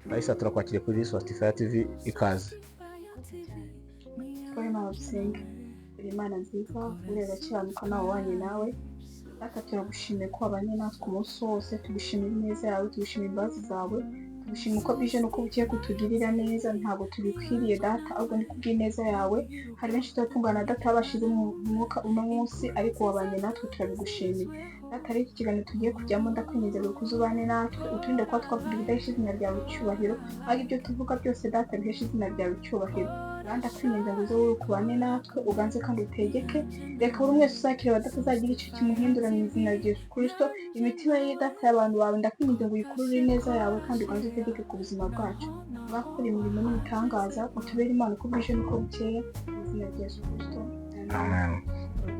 Raisa turakwakiriye kuri Spotify TV ikaze. Imana dusenga. Imana nziza ureba kiranuka nawe wanye nawe. Data turagushimiye ko wabanye natwe umunsi wose, tugushimira ineza yawe, tugushimira imbabazi zawe, tugushimira uko bwije n'uko bugiye kutugirira neza. Ntabwo tubikwiriye data, ahubwo ni kubw'ineza yawe. Hari benshi turatungana data babashize mu mwuka uno munsi, ariko wabanye natwe turabigushimiye. Data rero iki kiganiro tugiye kujyamo ndakwinginze ngo uzubane natwe, uturinde kuba twavuga ibidahesha izina ryawe icyubahiro, ariko ibyo tuvuga byose data bihesha izina ryawe icyubahiro. Kandi akwinginze ngo uze wowe kubane natwe, uganze kandi utegeke. Reka buri wese uzakireba data azagira icyo kimuhindura mu izina rya Yesu Kristo. Imitima ye data y'abantu bawe ndakwinginze ngo uyikurure neza yawe kandi uganze utegeke ku buzima bwacu. Bakora imirimo n'ibitangaza, utubere Imana uko bwije n'uko bukeye mu izina rya Yesu Kristo. Amen.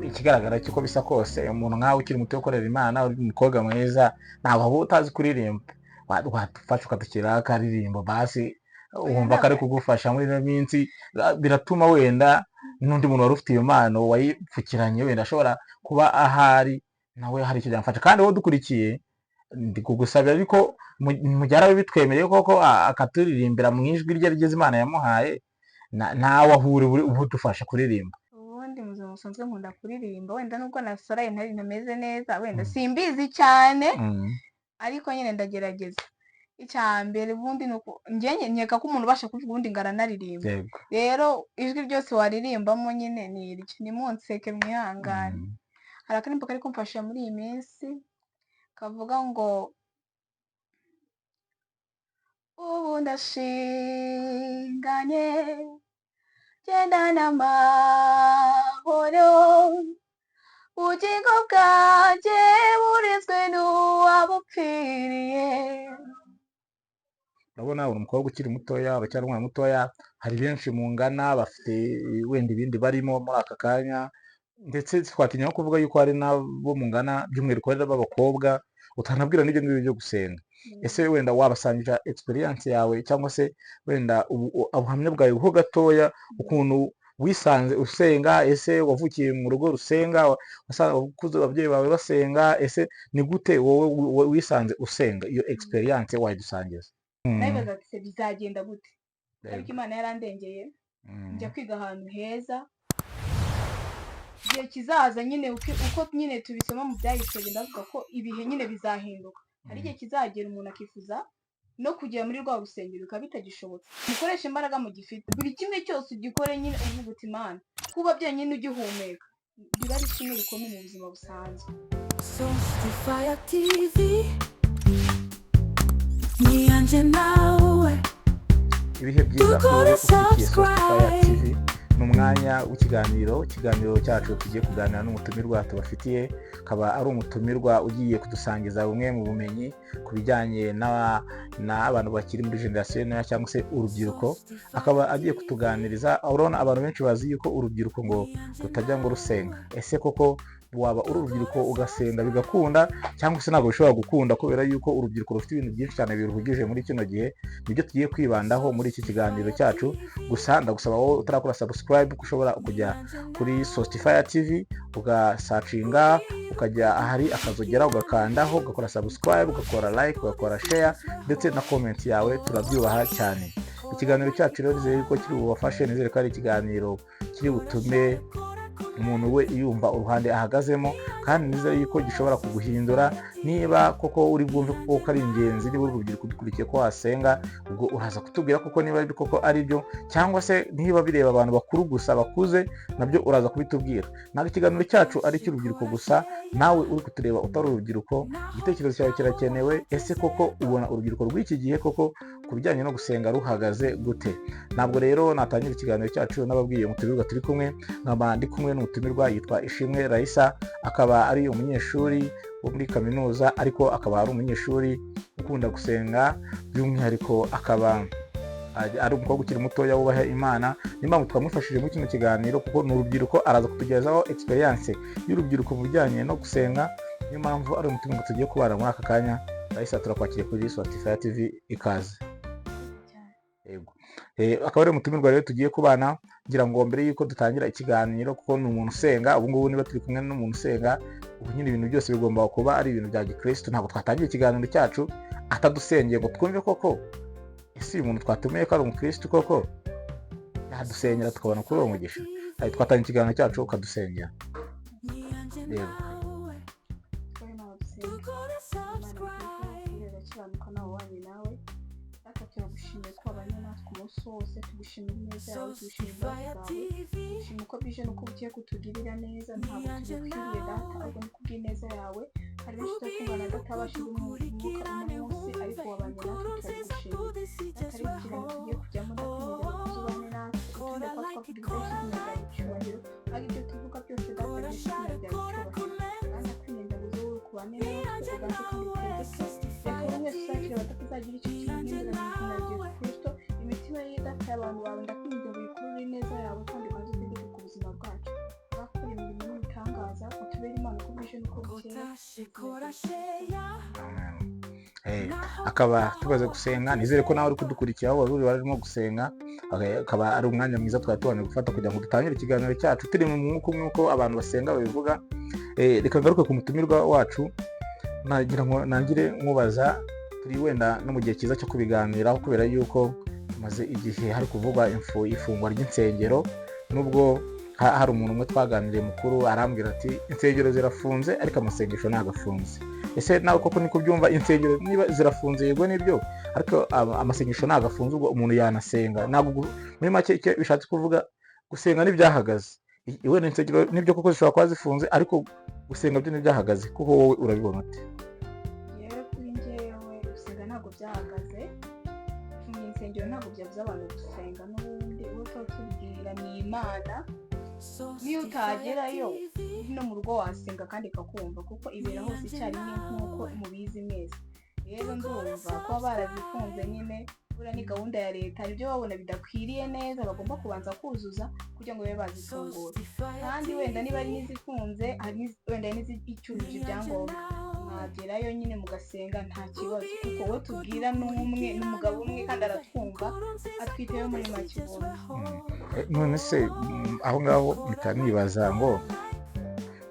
Ikigaragara cyuko bisa kose umuntu nkawe ukiri muto ukorera Imana, uri umukobwa mwiza, ntabwo waba utazi kuririmba. Wadufasha ukadukira akaririmbo basi wumva kari kugufasha muri ino minsi, biratuma wenda n'undi muntu wari ufite iyo mpano wayipfukiranye wenda ashobora kuba ahari nawe hari icyo byamufasha. Kandi wowe dukurikiye ndi kugusabira ariko mujyara bitwemereye koko akaturirimbira mu ijwi rye rigeze Imana yamuhaye, nawe ahure ubu dufasha kuririmba. Ubundi muzima musanzwe nkunda kuririmba, wenda nubwo nasaraye ntari nameze neza, wenda simbizi cyane, ariko nyine ndagerageza. Icyambere ubundi nuko njye nkeka ko umuntu ubasha kuvuga ubundi ngaranaririmba. Rero ijwi ryose waririmbamo nyine ni iryo. Ni munseke mwihangane. Hari akaririmbo kari kumfasha muri iyi minsi kavuga ngo ubu ndashinganye genda n'amahoro, ubugingo bwanjye burinzwe n'uwabupfiriye. Urabona uri umukobwa ukiri mutoya, uracyari umwana mutoya, hari benshi mungana bafite wenda ibindi barimo muri aka kanya, ndetse twatinya no kuvuga yuko hari nabo mungana by'umwihariko b'abakobwa utanabwira n'ibyo ngibyo byo gusenga. Ese wenda wabasangira experience yawe cyangwa se wenda ubuhamya bwawe ho gatoya, ukuntu wisanze usenga? Ese wavukiye mu rugo rusenga, wakuze ababyeyi bawe basenga? Ese ni gute wowe wisanze usenga? Iyo experience wayidusangiza. Nabibaza ati bizagenda gute, ariko Imana yarandengeye njya kwiga ahantu heza. Igihe kizaza nyine uko nyine tubisoma mu byahise ndavuga ko ibihe nyine bizahinduka. Hari igihe kizagera umuntu akifuza no kugera muri rwa rusengero bikaba bitagishobotse. Mukoresha imbaraga mu gifite, buri kimwe cyose ugikore nyine uvuga uti Imana, kuba byonyine ugihumeka biba ari kimwe bikomeye mu buzima busanzwe. Spotify TV ni anje nawe, ibihe byiza kuri Spotify TV. Ni umwanya w'ikiganiro cyacu tugiye kuganira n'umutumirwa tubafitiye. Akaba ari umutumirwa ugiye kudusangiza bumwe mu bumenyi ku bijyanye n'abantu bakiri muri generasiyo ntoya cyangwa se urubyiruko. Akaba agiye kutuganiriza. Urabona abantu benshi bazi yuko urubyiruko ngo rutajya ngo rusenga. Ese koko waba uri urubyiruko ugasenga bigakunda, cyangwa se ntabwo bishobora gukunda kubera yuko urubyiruko rufite ibintu byinshi cyane biruhugije muri kino gihe? Nibyo tugiye kwibandaho muri iki kiganiro cyacu. Gusa ndagusaba wowe utarakora subscribe ko ushobora kujya kuri Spotify TV ugasacinga, ukajya ahari akazogera ugakandaho, ugakora subscribe, ugakora like, ugakora share ndetse na comment yawe, turabyubaha cyane. Ikiganiro cyacu rero nizere ko kiri bubafashe, nizere ko ari ikiganiro kiri butume umuntu we yumva uruhande ahagazemo, kandi nizere yuko gishobora kuguhindura. Niba koko uri bwumve koko ari ingenzi, niba urubyiruko dukurikiye ko wasenga, ubwo uraza kutubwira koko niba ari koko ari byo, cyangwa se niba bireba abantu bakuru gusa bakuze nabyo uraza kubitubwira. Ntabwo ikiganiro cyacu ari cy'urubyiruko gusa, nawe uri kutureba utari urubyiruko, igitekerezo cyawe kirakenewe. Ese koko ubona urubyiruko rw'iki gihe koko ku bijyanye no gusenga ruhagaze gute? Ntabwo rero natangira ikiganiro cyacu n'ababwiye umutumirwa turi kumwe. Nkaba ndi kumwe n'umutumirwa yitwa Ishimwe Raisa, akaba ari umunyeshuri wo muri kaminuza, ariko akaba ari umunyeshuri ukunda gusenga, by'umwihariko akaba ari umukobwa ukiri mutoya wubaha Imana. Nimpamvu twamufashije muri kino kiganiro kuko ni urubyiruko, araza kutugezaho experience y'urubyiruko mu bijyanye no gusenga. Niyo mpamvu ari umutumirwa tugiye kubana muri aka kanya. Raisa turakwakiriye kuri Spotify TV ikaze. Yego. Akaba ari umutumirwa rero tugiye kubana, ngira ngo mbere yuko dutangira ikiganiro, kuko ni umuntu usenga. Ubu ngubu niba turi kumwe n'umuntu usenga, ubu nyine ibintu byose bigomba kuba ari ibintu bya gikristo. Ntabwo twatangira ikiganiro cyacu atadusengeye ngo twumve koko ese uyu muntu twatumiye ko ari umukristo koko yadusenyera tukabona kuri uwo mugisha? Twatanga ikiganiro cyacu ukadusengera. Rero twari nabadusenga Imana nziza irakiranukana nawe wanye nawe ariko turagushimiye ko wabanye natwe umunsi wose, tugushimira ineza yawe, tugushimira imbabazi zawe, tugushimira uko bije n'uko bugiye kutugirira neza. Ntabwo tugukwiriye data, ahubwo ni kubw'ineza yawe. Hari benshi turi kumva na data babashije umwuka uno munsi, ariko wabanye natwe turagushimira. Atari ikiganiro tugiye kujyamo ndakwinginze ngo uzubane natwe, uturinde kuba twavuga ibidafite izina ryawe icyubahiro, ariko ibyo tuvuga byose data bifite izina ryawe icyubahiro. Kandi ndakwinginze ngo uze wowe kubane natwe, uganze kandi utegeke. Reka buri wese uzakira batazagira icyo kimuhindura mu izina rya Yesu Kristo. Imitima y'idata y'abantu bawe ndakwinginze ngo uyikurure ineza yawe kandi uganze utegeke ku buzima bwacu. Urakora imirimo n'ibitangaza, utubere Imana uko bwije n'uko bukeye. akaba tubaze gusenga. Nizere ko nawe uri kudukurikira aho wari warimo gusenga, akaba ari umwanya mwiza twari tubonye gufata kugira ngo dutangire ikiganiro cyacu turi mu mwuka umwe uko abantu basenga babivuga. Reka ngaruke ku mutumirwa wacu, nagira ngo nangire nkubaza, turi wenda no mu gihe cyiza cyo kubiganiraho kubera yuko tumaze igihe hari kuvugwa ifungwa ry'insengero. Nubwo hari umuntu umwe twaganiriye mukuru arambwira ati insengero zirafunze ariko amasengesho ntabwo afunze. Ese nawe koko niko byumva? Insengero niba zirafunze yego nibyo, ariko amasengesho ntabwo afunze, ubwo umuntu yanasenga. Ntabwo muri make icyo bishatse kuvuga, gusenga n'ibyahagaze. Wenda insengero nibyo koko zishobora kuba zifunze, ariko gusenga byo n'ibyahagaze. Kuko wowe urabibona ute? Yewe kuri njyewe gusenga ntabwo byahagaze. Mu insengero ntabwo byabuza abantu gusenga, n'ubundi uwo tuba tubwira ni Imana. Niyo utagerayo no mu rugo wasenga kandi ikakumva, kuko ibera hose icyarimwe nk'uko mubizi mwese. Rero ndumva kuba barazifunze nyine buriya ni gahunda ya leta, hari ibyo babona bidakwiriye neza bagomba kubanza kuzuza kugira ngo babe bazifungura. Kandi wenda niba ari n'izifunze, wenda n'izicyujuje ibyangombwa, mwagerayo nyine mugasenga nta kibazo, kuko we tubwira n'umwe n'umugabo umwe kandi aratwumva, atwiteyeho muri make ubona. None se aho ngaho mpita nibaza ngo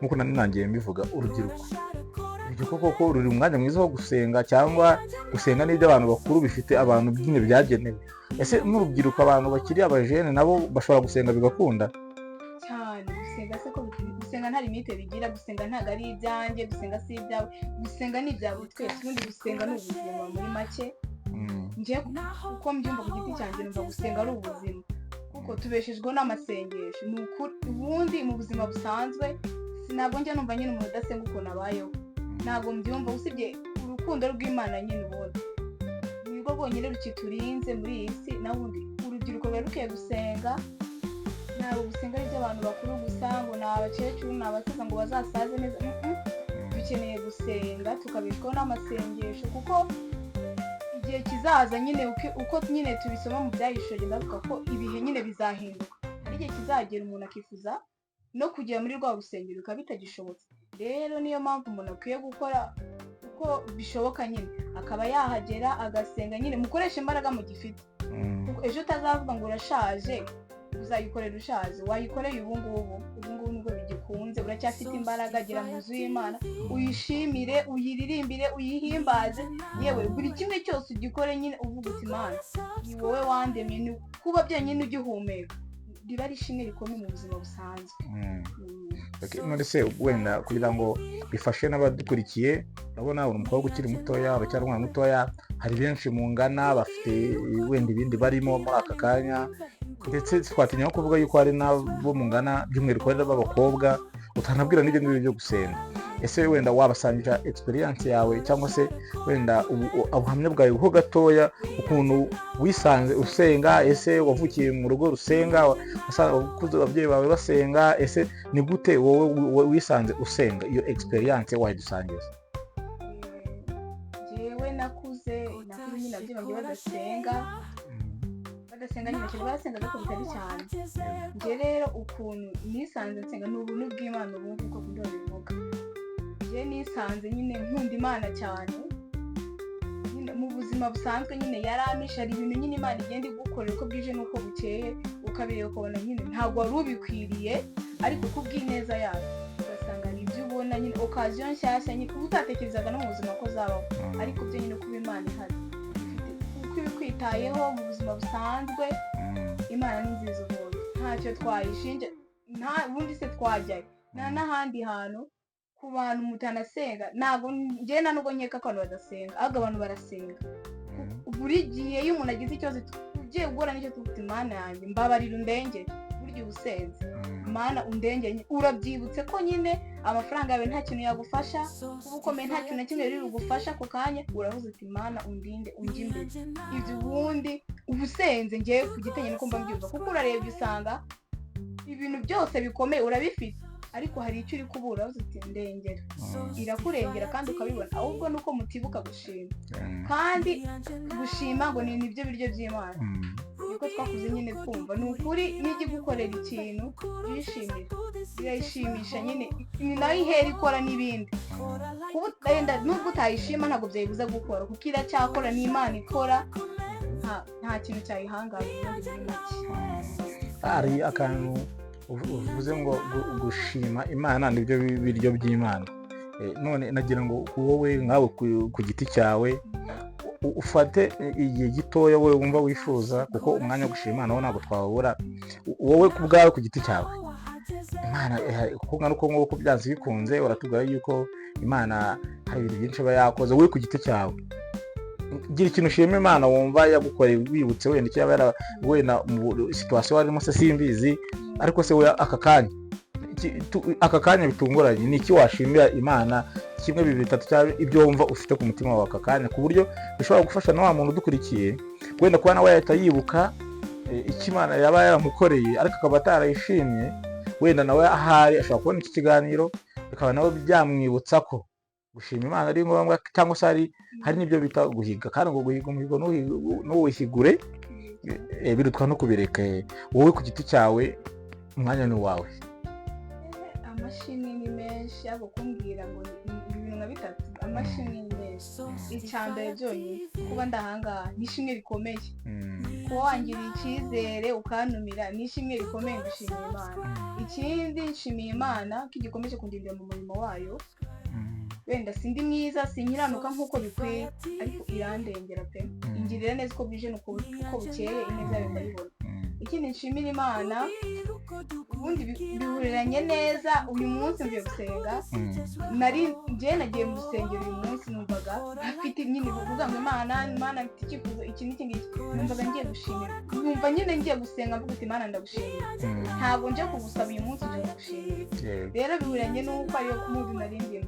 nkuko nanangiye mbivuga, urubyiruko koko ruri umwanya mwiza wo gusenga, cyangwa gusenga n'ibyo abantu bakuru bifite abantu byine byagenewe? Ese n'urubyiruko abantu bakiri abajene nabo bashobora gusenga bigakunda cyane? Gusenga se ko gusenga nta limite bigira, gusenga ntago ari ibyanjye, gusenga si ibyawe, gusenga ni ibya buri twese. Ubundi gusenga ni ubuzima muri make. Njye uko mbyumva ku giti cyanjye numva gusenga ari ubuzima, kuko tubeshejweho n'amasengesho. Ni ukuri ubundi mu buzima busanzwe ntabwo njya numva nyine umuntu udasenga ukuntu abayeho, ntabwo mbyumva. Usibye urukundo rw'Imana nyine ubundi nibwo bwonyine rukiturinze muri iyi si. Nabundi urubyiruko ruba rukwiye gusenga. Ntabwo gusenga ari iby'abantu bakuru gusa, ngo ni abakecuru ni abasaza ngo bazasaze neza. Dukeneye gusenga tukabeshwaho n'amasengesho, kuko igihe kizaza nyine uko nyine tubisoma mu byahishije, ndavuga ko ibihe nyine bizahinduka. Hari igihe kizagera umuntu akifuza no kugera muri rwa rusengero bikaba bitagishobotse. Rero niyo mpamvu umuntu akwiye gukora uko bishoboka nyine akaba yahagera agasenga. Nyine mukoresha imbaraga mu gifite, ejo utazavuga ngo urashaje uzayikorera ushaje. Wayikoreye ubu ngubu nubwo bigikunze, uracyafite imbaraga. Gera mu nzu y'Imana uyishimire, uyiririmbire, uyihimbaze. Yewe buri kimwe cyose ugikore nyine uvuga uti Imana ni wowe wandemye. Ni kuba byenyine ugihumeka riba ari ishimwe rikomeye mu buzima busanzwe. None se wenda kugira ngo bifashe n'abadukurikiye, urabona uri umukobwa ukiri mutoya, uracyari umwana mutoya, hari benshi mungana bafite wenda ibindi barimo muri aka kanya, ndetse twatinya no kuvuga yuko hari n'abo mungana by'umwihariko b'abakobwa utanabwira n'ibyo ngibyo byo gusenga. Ese wenda wabasangira experience yawe, cyangwa se wenda ubuhamya bwawe ho gatoya, ukuntu wisanze usenga? Ese wavukiye mu rugo rusenga, wakuze ababyeyi bawe basenga? Ese ni gute wowe wisanze usenga? Iyo experience wayidusangiza. Jewe nakuze nyine ababyeyi badasenga nyine cyane, barasenga ariko bitari cyane. Nje rero ukuntu nisanze nsenga ni ubuntu bw'Imana, ubu kuko ndabivuga. Nje nisanze nyine nkunda Imana cyane, nyine mu buzima busanzwe nyine yaramisha. Hari ibintu nyine Imana igenda igukorera uko bwije n'uko bukeye, ukabireba ukabona nyine ntabwo wari ubikwiriye, ariko uko bw'ineza yayo ugasanga ni ibyo ubona nyine occasion nshyashya nyine utatekerezaga no mu buzima ko zabaho, ariko byo nyine kuba Imana ihari. Kuko uko ibikwitayeho mu buzima busanzwe Imana ni nziza ubundi ntacyo twayishinja ubundi se twajyayo n'ahandi hantu ku bantu mutanasenga ntabwo njye nubwo nkeka ko abantu badasenga ahubwo abantu barasenga buri gihe iyo umuntu agize ikibazo ugiye guhura n'icyo tuvuga Imana yanjye mbabarira undengere burya ubusenze Imana undengere urabyibutse ko nyine amafaranga yawe nta kintu yagufasha kuba ukomeye nta kintu na kimwe riri bugufasha ako kanya uravuze uti Imana undinde unjye imbere ibyo ubundi ubusenze ngewe ku gitenye nuko mba mbyumva kuko urarebye usanga ibintu byose bikomeye urabifite ariko hari icyo uri kubura uravuze uti ndengera irakurengera kandi ukabibona ahubwo nuko mutibuka gushima kandi gushima ngo ni nibyo biryo by'Imana niko twakuze nyine kumva ni ukuri nijya gukorera ikintu yishimira birayishimisha nyine ni nayo ihera ikora n'ibindi nubwo utayishima ntabwo byayibuza gukora kuko iracyakora n'Imana ikora nta kintu cyayihangara ubundi muri make hari akantu uvuze ngo gushima Imana nibyo biryo by'Imana none nagira ngo wowe nkawe ku giti cyawe ufate igihe gitoya wowe wumva wifuza kuko umwanya wo gushima Imana wo ntabwo twawubura wowe ku bwawe ku giti cyawe Imana kuko nk'uko byanze bikunze uratubwira yuko Imana hari ibintu byinshi aba yakoze wowe ku giti cyawe gira ikintu ushima Imana wumva yagukoreye wibutse wenda icyo yaba wenda mu situation warimo se simbizi ariko se we aka kanya bitunguranye ni iki washimira Imana kimwe bibiri bitatu cyangwa ibyo wumva ufite ku mutima wawe aka kanya ku buryo bishobora gufasha na wa muntu udukurikiye wenda kuba nawe yahita yibuka icyo Imana yaba yaramukoreye ariko akaba atarayishimye wenda nawe ahari ashobora kubona iki kiganiro bikaba nawe byamwibutsa ko gushima Imana ari ngombwa cyangwa se hari n'ibyo bita guhiga kandi ngo guhiga umuhigo n'uwihigure birutwa no kubireka wowe ku giti cyawe umwanya ni wawe amashimwe ni menshi abo kumbwira ngo ibintu nka bitatu amashimwe ni menshi icyambere byonyine kuba ndahangaha n'ishimwe rikomeye kuba wangiriye icyizere ukantumira n'ishimwe rikomeye gushimira Imana ikindi nshimiye Imana ko igikomeje kundindira mu murimo wayo wenda sindi mwiza sinkiranuka nk'uko bikwiye ariko irandengera pe ingirira neza uko bwije uko bukeye ineza yawe ndayibona ikindi nshimira Imana ubundi bihuriranye neza uyu munsi mvuye gusenga nagiye mu rusengero uyu munsi numvaga afite nyine kuvuga ngo Imana mfite icyifuzo iki n'iki ngiki numvaga ngiye gushimira numva nyine ngiye gusenga mvuga uti Imana ndagushimira ntabwo nje kugusaba uyu munsi nje kugushimira rero bihuriranye n'uko ariyo kumuzi nari ndimo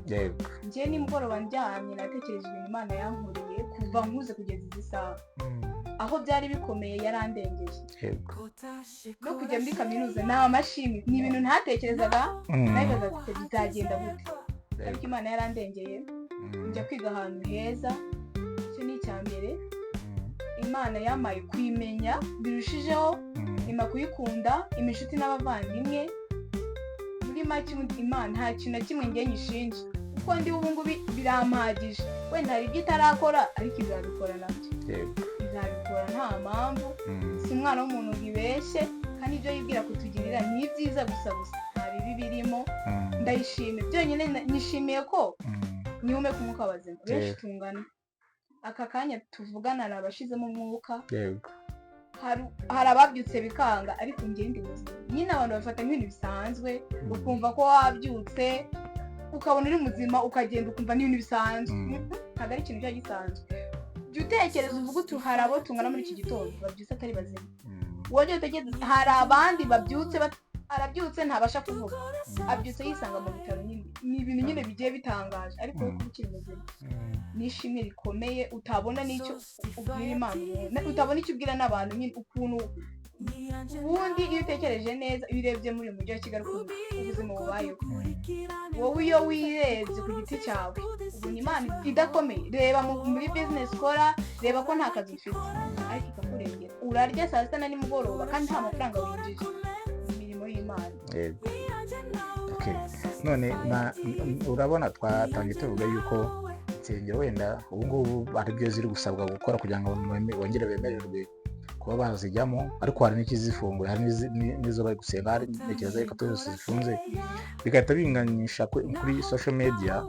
njye nimugoroba ndyamye natekereje ibintu Imana yankoreye kuva nkuze kugeza izi saha aho byari bikomeye yarandengeye no kujya muri kaminuza ni amashimwe ni ibintu ntatekerezaga nabibaza ati bizagenda gute ariko Imana yarandengeye njya kwiga ahantu heza icyo ni icya mbere Imana yamaye kuyimenya birushijeho ima kuyikunda imishuti n'abavandimwe muri make Imana nta kintu na kimwe ngiye nyishinja kuko ndi ubu ngubu birampagije wenda hari ibyo itarakora ariko izabikora nabyo izabikora nta mpamvu si umwana w'umuntu wibeshye kandi ibyo yibwira kutugirira ni byiza gusa nta bibi birimo ndayishimiye byonyine nishimiye ko nyihumeka umwuka w'abazima benshi tungana aka kanya tuvugana hari abashizemo umwuka hari ababyutse bikanga ariko njye ndi muzima nyine abantu bafata nk'ibintu bisanzwe ukumva ko wabyutse ukabona uri muzima ukagenda ukumva n'ibintu bisanzwe ntabwo ari ikintu cyo gisanzwe jya utekereza uvuga uti hari abo tungana muri iki gitondo babyutse atari bazima wowe utekereza hari abandi babyutse arabyutse ntabasha kuvuga abyutse yisanga mu bitaro nyine ni ibintu nyine bigiye bitangaje ariko wowe ukiri muzima n'ishimwe rikomeye utabona n'icyo ubwira Imana utabona icyo ubwira n'abantu nyine ukuntu ubundi iyo utekereje neza iyo urebye muri uyu mujyi wa Kigali ukuntu ubuzima bubayeho wowe iyo wirebye ku giti cyawe ubona Imana idakomeye reba muri business ukora reba ko nta kazi ufite ariko ikakurengera urarya saa sita na nimugoroba kandi nta mafaranga winjije imirimo y'Imana none urabona twatangiye tuvuga yuko insengero wenda ubu ngubu ari byo ziri gusabwa gukora kugira ngo bongere bemererwe kuba bazijyamo ariko hari n'ikizifungura hari n'izo bari gusenga hari ntekereza yuko zose zifunze bigahita binganisha kuri social media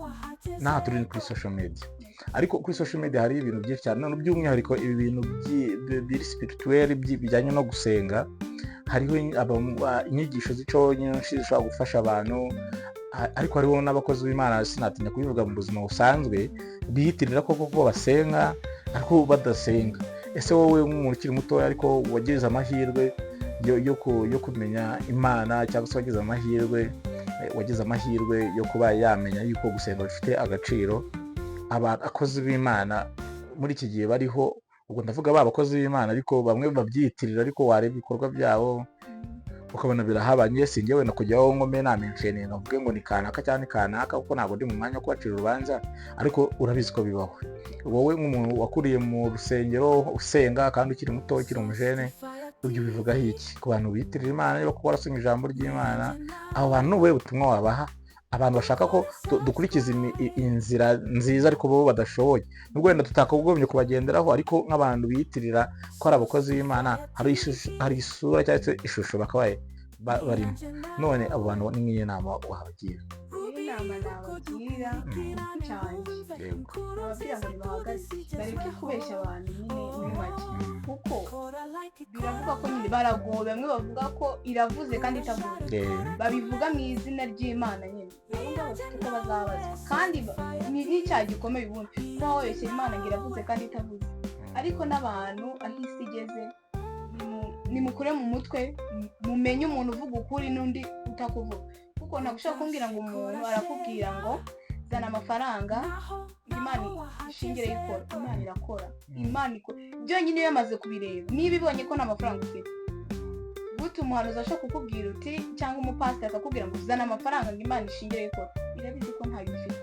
n'aha turi kuri social media ariko kuri social media hari ibintu byinshi cyane none by'umwihariko ibi bintu biri spirituel bijyanye no gusenga. Hariho inyigisho z'ico nyinshi zishobora gufasha abantu, ariko hariho n'abakozi b'Imana sinatinya kubivuga mu buzima busanzwe biyitirira ko basenga ariko badasenga. Ese wowe nk'umuntu ukiri mutoya ariko wagize amahirwe yo kumenya Imana cyangwa se wagize amahirwe yo kuba yamenya yuko gusenga bifite agaciro, abakozi b'Imana muri iki gihe bariho, ubwo ndavuga bakozi b'Imana ariko bamwe babyiyitirira, ariko wareba ibikorwa byabo ukabona birahabanye. sinjye wenda kujyaho ngome namenshene navuge ngo ni kanaka cyane kanaka kuko ntabwo ndi mu mwanya wo kubacira urubanza, ariko urabizi ko bibaho. Wowe nk'umuntu wakuriye mu rusengero usenga kandi ukiri muto ukiri umujene, ibyo bivugaho iki ku bantu biyitirira Imana niba kuko barasoma ijambo ry'Imana? Abo bantu wowe ubutumwa wabaha abantu bashaka ko dukurikiza inzira nziza ariko bo badashoboye, nubwo wenda tutakagombye kubagenderaho, ariko nk'abantu biyitirira ko ari abakozi b'Imana hari isura cyangwa se ishusho bakabaye barimo. None abo bantu ni nk'iyi nama wabagira? inama nabagira cyane nababwira ngo nibahagaze bareke kubeshya abantu nyine muri make, kuko biravuga ko nyine baragowe, bamwe bavuga ko iravuze kandi itavuze, babivuga mu izina ry'Imana nyine bafite uko bazabazwa, kandi ni n'icyaha gikomeye ubundi kuba wabeshyera Imana ngo iravuze kandi itavuze. Ariko n'abantu aho isi igeze nimukure mu mutwe, mumenye umuntu uvuga ukuri n'undi utakuvuga, kuko ntagushaka kumbwira ngo umuntu arakubwira ngo zana amafaranga Imana ishingire y'ikora. Imana irakora, Imana ikora byonyine iyo yamaze kubireba. Niba ibonye ko nta mafaranga ufite, gute umuhanuzi ashobora kukubwira uti cyangwa umupasiteri akakubwira ngo zana amafaranga ngo Imana ishingire y'ikora? Irabizi ko ntayo ufite,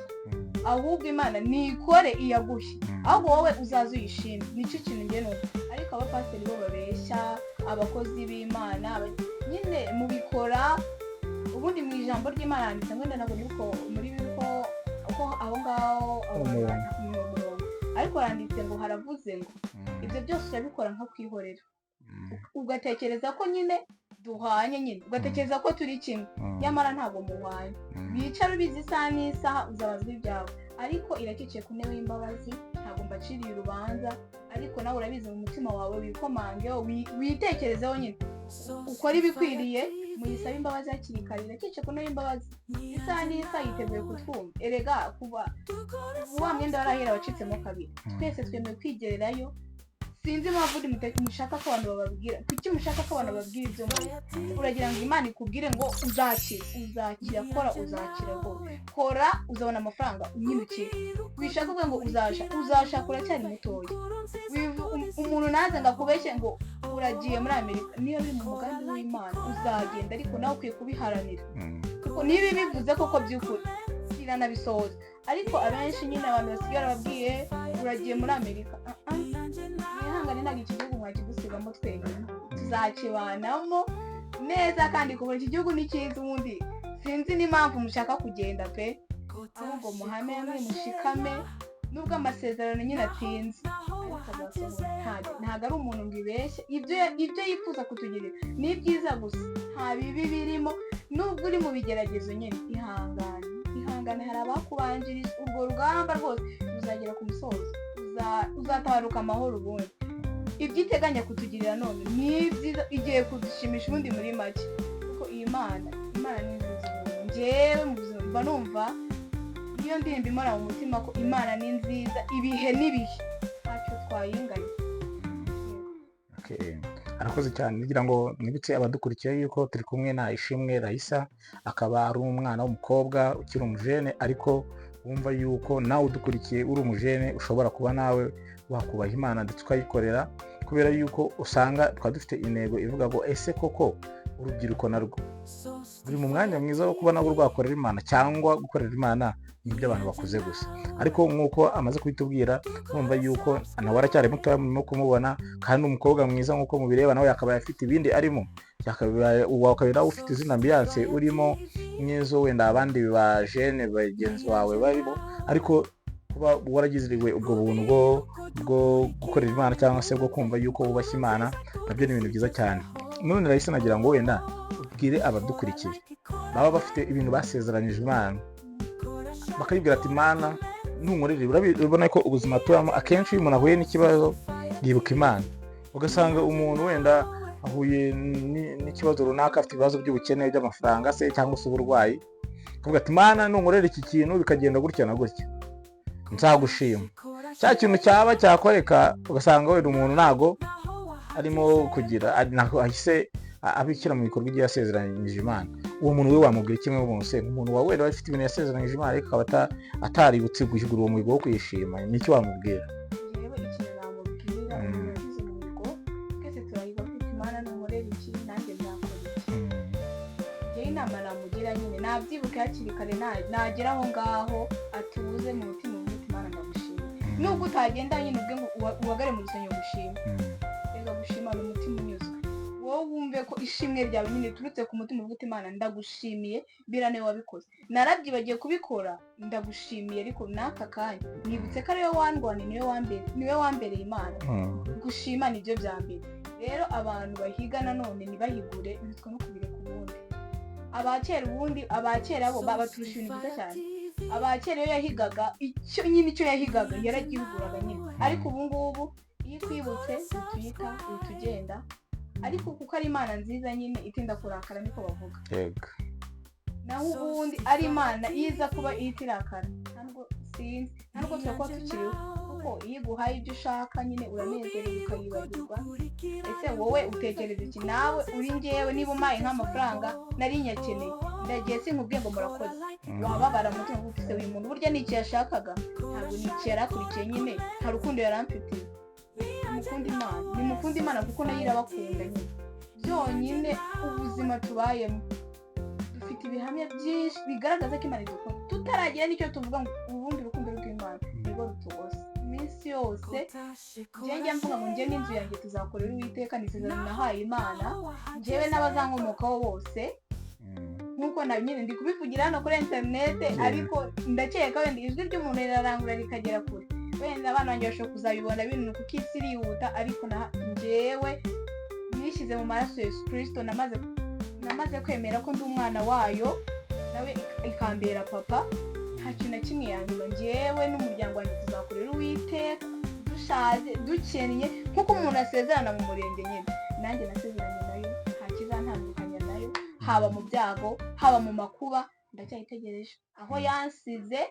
ahubwo Imana nikore iyagushye, ahubwo wowe uzaze uyishime. Nicyo kintu njye numva. Ariko abapasiteri bo babeshya, abakozi b'Imana nyine mubikora ubundi mu ijambo ry'Imana handitse ngo ndanabona yuko muri biko uko aho ngaho ariko handitse ngo haravuze ngo ibyo byose urabikora nka kwihorera, ugatekereza ko nyine duhanye, nyine ugatekereza ko turi kimwe, nyamara ntabwo muhanye. Bicara ubizi isaha n'isaha uzabazwa ibyawe, ariko irakikiye ku ntebe y'imbabazi, ntabwo mbaciriye urubanza, ariko nawe urabizi mu mutima wawe wikomangeho, witekerezeho nyine ukora ibikwiriye, muyisabe imbabazi hakiri kare. Irakikiye ku ntebe y'imbabazi isaha n'isaha yiteguye kutwumva. Erega kuba wa mwenda warahera wacitsemo kabiri, twese twemeye kwigererayo. Sinzi impamvu mushaka ko abantu bababwira, kuki mushaka ko abantu bababwira ibyo muri uragira ngo Imana ikubwire ngo uzakira, kora uzakira, kora uzabona amafaranga unyirukire. Wishaka kuvuga ngo uzashaka uracyari mutoya. Umuntu naze ngo akubeshye ngo uragiye muri Amerika, niyo biri mu mugambi w'Imana uzagenda, ariko nawe ukwiye kubiharanira, kuko niba bivuze koko by'ukuri iranabisohoza. Ariko abenshi nyine abantu basigara babwiye uragiye muri Amerika, ihangane ntabwo iki gihugu mwakigusigamo twenyine, tuzakibanamo neza, kandi kuva iki gihugu ni cyiza. Ubundi sinzi n'impamvu mushaka kugenda pe, ahubwo muhame mushikame, nubwo amasezerano nyine atinze, ntabwo ari umuntu ngo ibeshye. Ibyo yifuza kutugirira ni byiza gusa, nta bibi birimo. Nubwo uri mu bigeragezo nyine ihangane, hari abakubanjirije, urwo rugamba rwose ruzagera ku musozo, uzatabaruka amahoro. Ubundi ibyo iteganya kutugirira none ni byiza, igiye kudushimisha ubundi muri make, kuko iyi Imana ni nziza. Njyewe mu buzima mba numva niyo ndirimbo imara mu mutima ko Imana ni nziza, ibihe n'ibihe ntacyo twayinganya. Arakoze cyane. Ngira ngo nibutse abadukurikiye yuko turi kumwe na Ishimwe Raisa, akaba ari umwana w'umukobwa ukiri umujene, ariko wumva yuko nawe udukurikiye uri umujene ushobora kuba nawe wakubaha Imana ndetse ukayikorera, kubera yuko usanga twaba dufite intego ivuga ngo ese koko urubyiruko narwo ruri mu mwanya mwiza wo kuba nabo rwakorera Imana, cyangwa gukorera Imana n'ibyo abantu bakuze gusa. Ariko nk'uko amaze kubitubwira, wumva yuko nawe aracyari mutoya mu kumubona, kandi umukobwa mwiza nk'uko mubireba, nawe yakabaye afite ibindi arimo, ukabira ufite izina ambiance urimo n'izo wenda abandi ba jene bagenzi bawe barimo, ariko kuba waragiziriwe ubwo buntu bwo gukorera Imana cyangwa se bwo kumva yuko wubashye Imana, nabyo ni ibintu byiza cyane. None Raisa nagira ngo wenda ubwire abadukurikiye baba bafite ibintu basezeranyije Imana, bakayibwira ati Imana ntunkorere urabona ko ubuzima tubamo akenshi iyo umuntu ahuye n'ikibazo yibuka Imana, ugasanga umuntu wenda ahuye n'ikibazo runaka, afite ibibazo by'ubukene by'amafaranga se cyangwa se uburwayi, akavuga ati Imana ntunkorere iki kintu bikagenda gutya na gutya nzagushima. Cya kintu cyaba cyakoreka ugasanga wenda umuntu ntago arimo kugira ahise abikira mu bikorwa igihe yasezeranyije Imana. Uwo muntu we wamubwira kimwe mu musenga, umuntu wawe wenda afite ibintu yasezeranyije Imana ariko akaba ataributse guhigura uwo muhigo wo kwishima, nicyo wamubwira? Yewe ikintu namubwira umugize umuhigo twese turahiga kwita Imana ntunkorere iki nanjye nzakora iki. Njyewe inama namugira nyine nabyibuke hakiri kare nagera aho ngaho atuze mu mutima uvuga Imana ndagushima. Nubwo utagenda nyine ubwe ngo uhagare mu rusengero gushima, reka gushima ni umutima unyuzwe. Wowe wumve ko ishimwe ryawe nyine turutse ku mutima uvuga Imana ndagushimiye birane wabikoze, narabyibagiye kubikora ndagushimiye, ariko n'aka kanya nibutse ko ariwe wandwaniye, niwe wambereye Imana. Gushima nibyo bya mbere. Rero abantu bahiga nanone ntibahigure bitwa no kubire ku bundi. Abakera bo baturusha ibintu byiza cyane. Abakera iyo yahigaga icyo yahigaga yaragihuguraga nyine, ariko ubu ngubu iyo twibutse bituyita bitugenda, ariko kuko ari Imana nziza nyine itinda kurakara niko bavuga. Yego. Naho ubundi ari Imana iza kuba itirakara ntabwo twakuba tukiriho, kuko iyo iguhaye ibyo ushaka nyine uranezerewe ukayibagirwa. Ese wowe utekereza iki? Nawe uri njyewe niba umpaye nk'amafaranga nari nyakeneye, ndagiye sinkubwiye ngo murakoze, wababara umutima uvuga ese uyu muntu burya n'iki yashakaga, ntabwo n'iki yarakurikiye nyine, nta rukundo yaramfitiye. Nimukunda Imana kuko nayo irabakunda nyine. Byonyine ubuzima tubayemo dufite ibihamya byinshi bigaragaza ko Imana idukunda, tutaragira n'icyo tuvuga ngo ubundi urukundo rw'Imana nirwo rutugose iminsi yose. Njye mvuga ngo njye n'inzu yanjye tuzakorera Uwiteka, nisezerano nahaye Imana njyewe n'abazankomokaho bose, nk'uko nyine ndi kubivugira hano kuri interinete, ariko ndakeka wenda ijwi ry'umuntu rirarangura rikagera kure, wenda abana banjye bashobora kuzabibona bintu kuko isi irihuta, ariko njyewe nishyize mu maraso ya Yesu Kristo, namaze kwemera ko ndi umwana wayo, nawe ikambera papa. Nta kintu na kimwe yanyuma. Njyewe n'umuryango wanjye tuzakorera Uwiteka, dushaje dukennye, nk'uko umuntu asezerana mu murenge nyine, nanjye nasezeranye nayo, nta kizantandukanya nayo, haba mu byago haba mu makuba. Ndacyayitegereje aho yansize,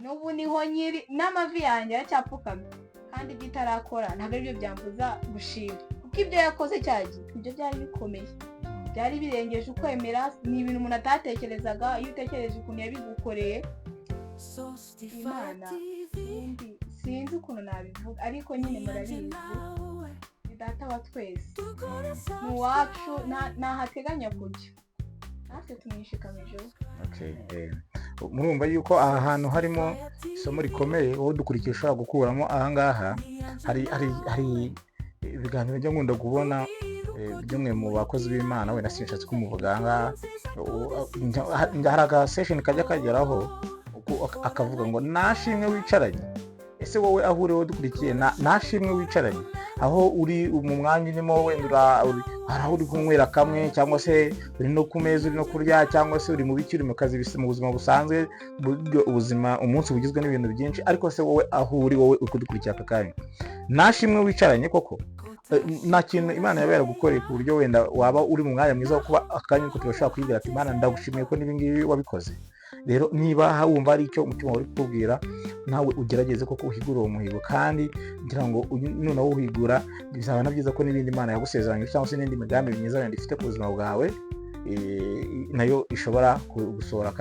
n'ubu niho nyiri, n'amavi yanjye aracyapfukamye, kandi ibyo itarakora ntabwo aribyo byambuza gushima, kuko ibyo yakoze cyagiye ibyo byari bikomeye, byari birengeje ukwemera. Ni ibintu umuntu atatekerezaga. Iyo utekereje ukuntu yabigukoreye Imana, sinzi ukuntu nabivuga, ariko nyine murabizi ni data wa twese, ni uwacu, ntahateganya kujya, natwe tumwishikamijeho. Murumva yuko aha hantu harimo isomo rikomeye wowe dukurikiye ushobora gukuramo. Ahangaha hari ibiganiro njya nkunda kubona by'umwe mu bakozi b'Imana, wenda sinshatse kumuvuga ahangaha. Hari aga session kajya kageraho akavuga ngo nashimwe wicaranye. Ese wowe aho uri wowe dukurikiye nashimwe wicaranye, aho uri mu mwanya urimo wenda aho uri kunywera kamwe, cyangwa se uri no ku meza uri no kurya, cyangwa se uri mu biki, uri mu kazi, mu buzima busanzwe, ubuzima umunsi bugizwe n'ibintu byinshi, ariko se wowe aho uri wowe ukudukurikira aka kanya nashimwe wicaranye koko. Nta kintu Imana yabera gukorera ku buryo wenda waba uri mu mwanya mwiza wo kuba akanya ko tubashaka kwibwira ati Imana ndagushimiye ko n'ibingibi wabikoze. Rero niba wumva ari icyo umutima uri kukubwira, nawe ugerageze koko uhigura uwo muhigo, kandi ngira ngo noneho uhigura bizaba na byiza ko n'ibindi Imana yagusezeranyije cyangwa se n'indi migambi myiza wenda ifite ku buzima bwawe nayo ishobora gusohora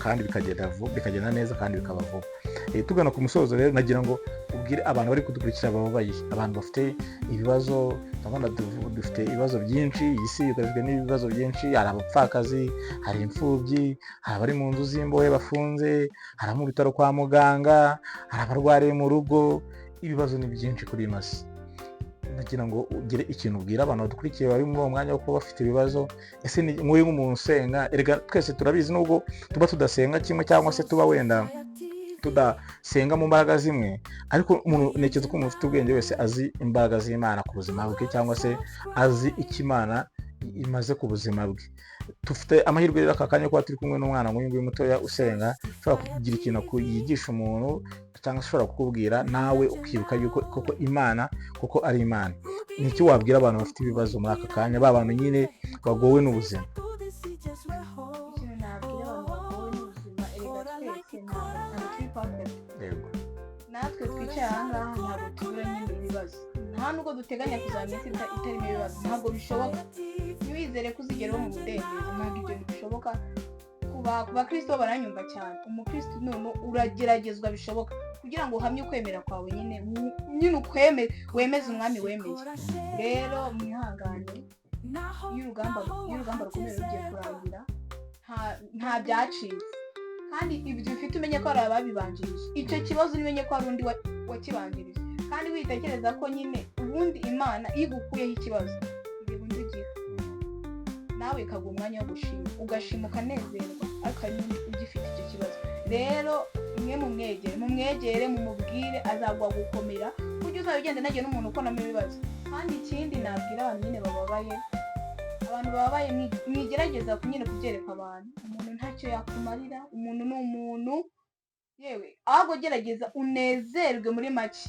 kandi bikagenda neza kandi bikaba vuba. Tugana ku musozo rero, nagira ngo ubwire abantu bari kudukurikira bababaye, abantu bafite ibibazo. Ndabona dufite ibibazo byinshi, iyi si yugarijwe n'ibibazo byinshi. Hari abapfakazi, hari imfubyi, hari abari mu nzu z'imbohe bafunze, hari mu bitaro kwa muganga, hari abarwariye mu rugo. Ibibazo ni byinshi kuri iyi si. Nagira ngo ugire ikintu ubwira abantu badukurikiye bari muri uwo mwanya wo kuba bafite ibibazo. Ese muri nk'umuntu usenga, erega twese turabizi nubwo tuba tudasenga kimwe, cyangwa se tuba wenda tudasenga mu mbaraga zimwe, ariko umuntu ntekereza ko umuntu ufite ubwenge wese azi imbaraga z'Imana ku buzima bwe, cyangwa se azi icyo Imana imaze ku buzima bwe. Dufite amahirwe rero aka kanya kuba turi kumwe n'umwana nk'uyu mutoya usenga, ushobora kugira ikintu yigisha umuntu cyangwa se ushobora kukubwira nawe ukibuka yuko koko Imana koko ari Imana. Ni iki wabwira abantu bafite ibibazo muri aka kanya, ba bantu nyine bagowe n'ubuzima? ikintu nabwira abantu bagowe n'ubuzima, erega twese ntabwo turi perfect. Yego. Natwe twicaye aha ngaha ntabwo tubura nyine ibibazo, nta nubwo duteganya kuzaba iminsi itarimo ibibazo, ntabwo bishoboka. Ntiwizere ko uzigeraho mu mudendezo, ntabwo ibyo bishoboka. Ku bakristo baranyumva cyane, umukristo none urageragezwa bishoboka kugira ngo uhamye ukwemera kwawe, nyine ukwemere, wemeze umwami wemeye. Rero mwihangane, iyo urugamba rukomeye rugiye kurangira nta byacitse, kandi ibyo ufite umenye ko hari ababibanjirije. Icyo kibazo umenye ko hari undi wakibanjirije, kandi witekereza ko nyine ubundi Imana igukuyeho ikibazo ubundi ugira nawe ikaguha umwanya wo gushima, ugashima ukanezerwa, ariko hari n'undi ugifite icyo kibazo. Rero mwe mumwegere mumubwire, azaguha gukomera kuburyo uzaba ugenda nagiye n'umuntu ukonamo ibibazo. Kandi ikindi nabwira abantu nyine bababaye, mwigerageza nyine kubyereka abantu, umuntu ntacyo yakumarira, umuntu ni umuntu, yewe ahubwo gerageza unezerwe muri make,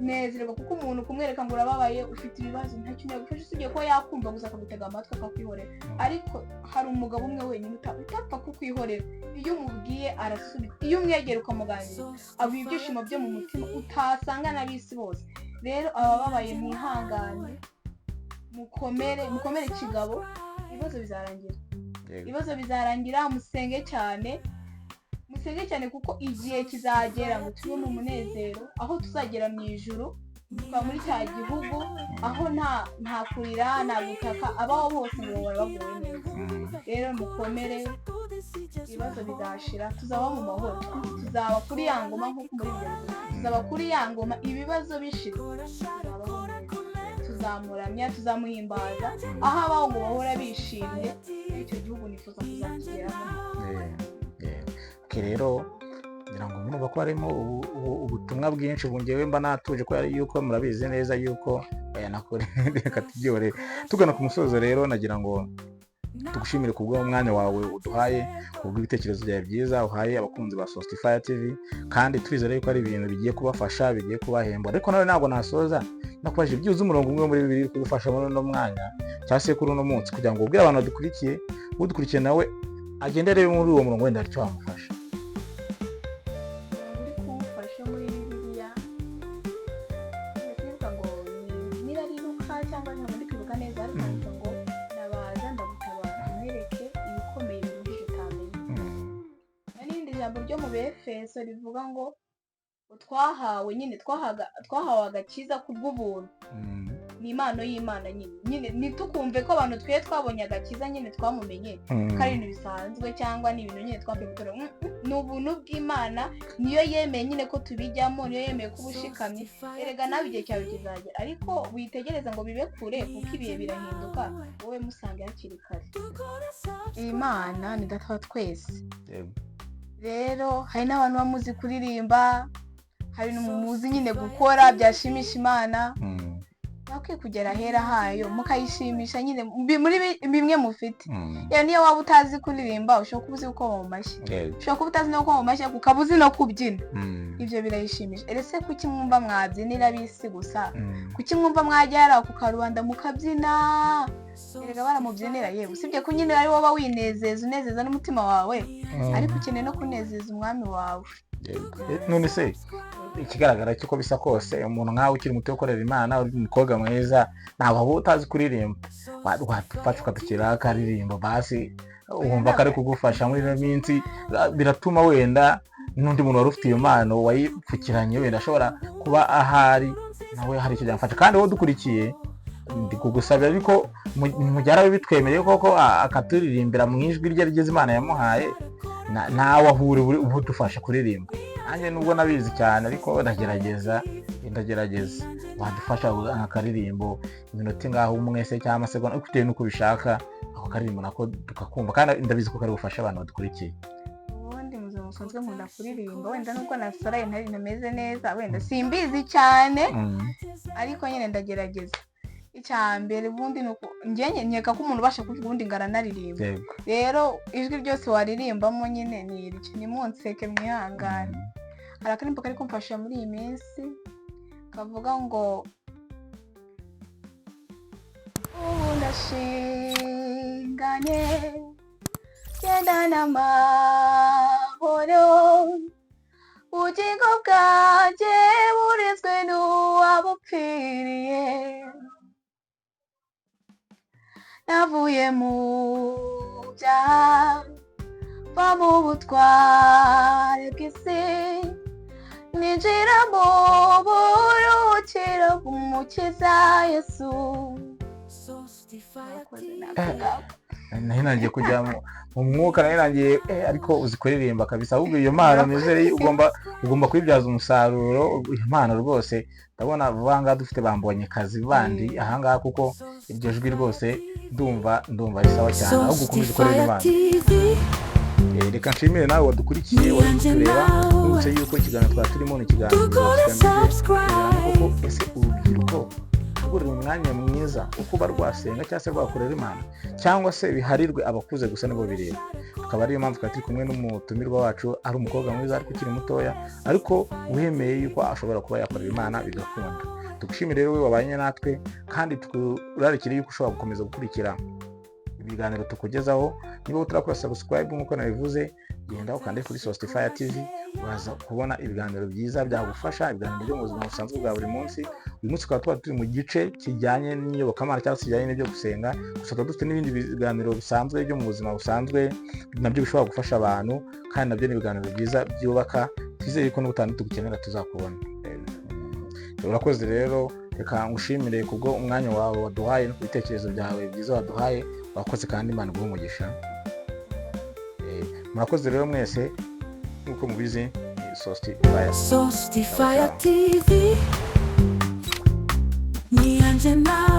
nezerwa, kuko umuntu kumwereka ngo urababaye ufite ibibazo ntacyo yagufasha, usibye ko yakumva gusa akagutega amatwi akakwihorera. Ariko hari umugabo umwe wenyine utapfa kukwihorera, iyo umubwiye arasubiza, iyo umwegera ukamuganiriza aguha ibyishimo byo mu mutima utasanga n'ab'isi bose. Rero abababaye mwihangane, mukomere kigabo, ibibazo bizarangira, musenge cyane kuko igihe kizagera ngo tube mu munezero, aho tuzagera mu ijuru, tukaba muri cya gihugu aho nta kurira nta gutaka, abaho bose ngo baguwe neza. Rero mukomere, ibibazo bizashira, tuzaba mu mahoro, tuzaba kuri ya ngoma nk'uko muri ibyo tuzaba kuri ya ngoma, ibibazo bishira tuzabaho neza, tuzamuramya, tuzamuhimbaza, aho abaho ngo bahora bishimye. Icyo gihugu nifuza kuzakigeramo. Rero ngira ngo murumva ko harimo ubutumwa bwinshi bungewe mba natuje, ko ari yuko murabizi neza yuko nakore reka tubyore tugana ku musozo. Rero nagira ngo tugushimire kubwo umwanya wawe uduhaye, kubwo ibitekerezo byawe byiza uhaye abakunzi ba Fire TV, kandi twizere yuko ari ibintu bigiye kubafasha, bigiye kubahemba. Ariko nawe ntabwo nasoza nakubajije byuze umurongo umwe muri bibiri kugufasha muri uno mwanya cyangwa se kuri uno munsi, kugira ngo ubwire abantu udukurikiye nawe agendere muri uwo murongo, wenda aricyo wamufasha. Ryo mu Befeso rivuga ngo twahawe agakiza kubw'ubuntu, ni impano y'Imana nyine ntitukumve ko abantu twabonye agakiza nyine twamumenye ko ari ibintu bisanzwe cyangwa ni ibintu nyine twakwiye gutora. Ni ubuntu bw'Imana, niyo yemeye nyine ko tubijyamo, niyo yemeye ko ubushikamye. Erega nawe igihe cyawe kizagera, ariko witegereza ngo bibe kure kuko ibihe birahinduka, wowe musange hakiri kare. Imana ni data wa twese. Rero hari n'abantu bamuzi kuririmba, hari n'umuzi nyine gukora byashimisha Imana, bakwiye kugera ahera hayo mukayishimisha nyine muri bimwe mufite. Niyo waba utazi kuririmba, ushobora kuba uzi gukoma mu mashyi, ushobora kuba utazi no gukoma mu mashyi, ukaba uzi no kubyina, ibyo birayishimisha. Ese kuki mwumva mwabyinira ab'isi gusa? Kuki mwumva mwajyara ku karubanda mukabyina? Erega baramubyinira yewe, usibye ko nyine ari wowe unezeza n'umutima wawe, ariko ukeneye no kunezeza umwami wawe. None se ikigaragara cyuko bisa kose umuntu nkawe ukiri muto ukorera Imana, uri umukobwa mwiza, ntabwo waba utazi kuririmba, wadufasha ukadukira akaririmbo basi, wumva ko ari kugufasha muri ino minsi, biratuma wenda n'undi muntu wari ufite iyo mpano wayipfukiranye wenda ashobora kuba ahari nawe hari icyo byamufasha. kandi wowe dukurikiye ndi kugusabira ariko mujyara bitwemereye koko akaturirimbira mu ijwi rye rigeze Imana yamuhaye, nawe ahure ubudufasha kuririmba. Nanjye nubwo nabizi cyane ariko ndagerageza wadufasha akaririmbo iminota ngaho umwese cyangwa amasegonda bitewe n'uko ubishaka, ako karirimbo nako tukakumva, kandi ndabizi ko kari bufasha abantu badukurikiye. Ubundi muzo musanzwe nkunda kuririmba, wenda nubwo nasaraye ntari nameze neza, wenda simbizi cyane, ariko nyine ndagerageza. icyambere ubundi nuko njye nkeka ko umuntu ubasha kuvuga ubundi ngaranaririmba yego rero ijwi ryose waririmbamo nyine ni iryo nimunseke mwihangane hari akarimbo kari kumfasha muri iyi minsi kavuga ngo ubu ndashinganye genda n'amahoro ubugingo bwanjye burinzwe n'uwabupfiriye navuye mu byaha mva mu butware bw'isi ninjira mu buruhukiro bw'umukiza Yesu. naho nangiye kujya mu mwuka naho nangiye ariko uzi kuririmba kabisa ahubwo iyo mpano nizere ugomba kwibyaza umusaruro impano rwose ndabona vanga dufite bambonye kazi bandi ahangaha kuko iryo jwi rwose ndumva ari sawa cyane ahubwo ukomeze ukorera Imana. Reka nshimire nawe wadukurikiye wari kureba nubutse yuko ikiganiro twaturimo ni ikiganiro koko ese urubyiruko rugurira umwanya mwiza uko barwasenga cyangwa se rwakorera Imana cyangwa se biharirwe abakuze gusa nibo bireba. Akaba ariyo mpamvu turi kumwe n'umutumirwa wacu ari umukobwa mwiza ariko ukiri mutoya ariko wemeye yuko ashobora kuba yakorera Imana bigakunda. Tugushimire rero we wabanye natwe kandi tukurarikire yuko ushobora gukomeza gukurikira ibiganiro tukugezaho. Niba utarakora subscribe nk'uko nabivuze genda ukande kuri Fire TV waza kubona ibiganiro byiza byagufasha ibiganiro byo mu buzima busanzwe bwa buri munsi. Uyu munsi tukaba turi mu gice kijyanye n'iyobokamana cyangwa se kijyanye n'ibyo gusenga gusa dufite n'ibindi biganiro bisanzwe byo mu buzima busanzwe nabyo bishobora gufasha abantu kandi nabyo ni ibiganiro byiza byubaka. Twizeye ko n'ubutandi tugukenera tuzakubona. Urakoze rero reka ngushimire kubwo umwanya wawe waduhaye no kubitekerezo byawe byiza waduhaye wakoze kandi Imana iguhe umugisha. Murakoze rero mwese nk'uko mubizi Fire TV ni anje nawe.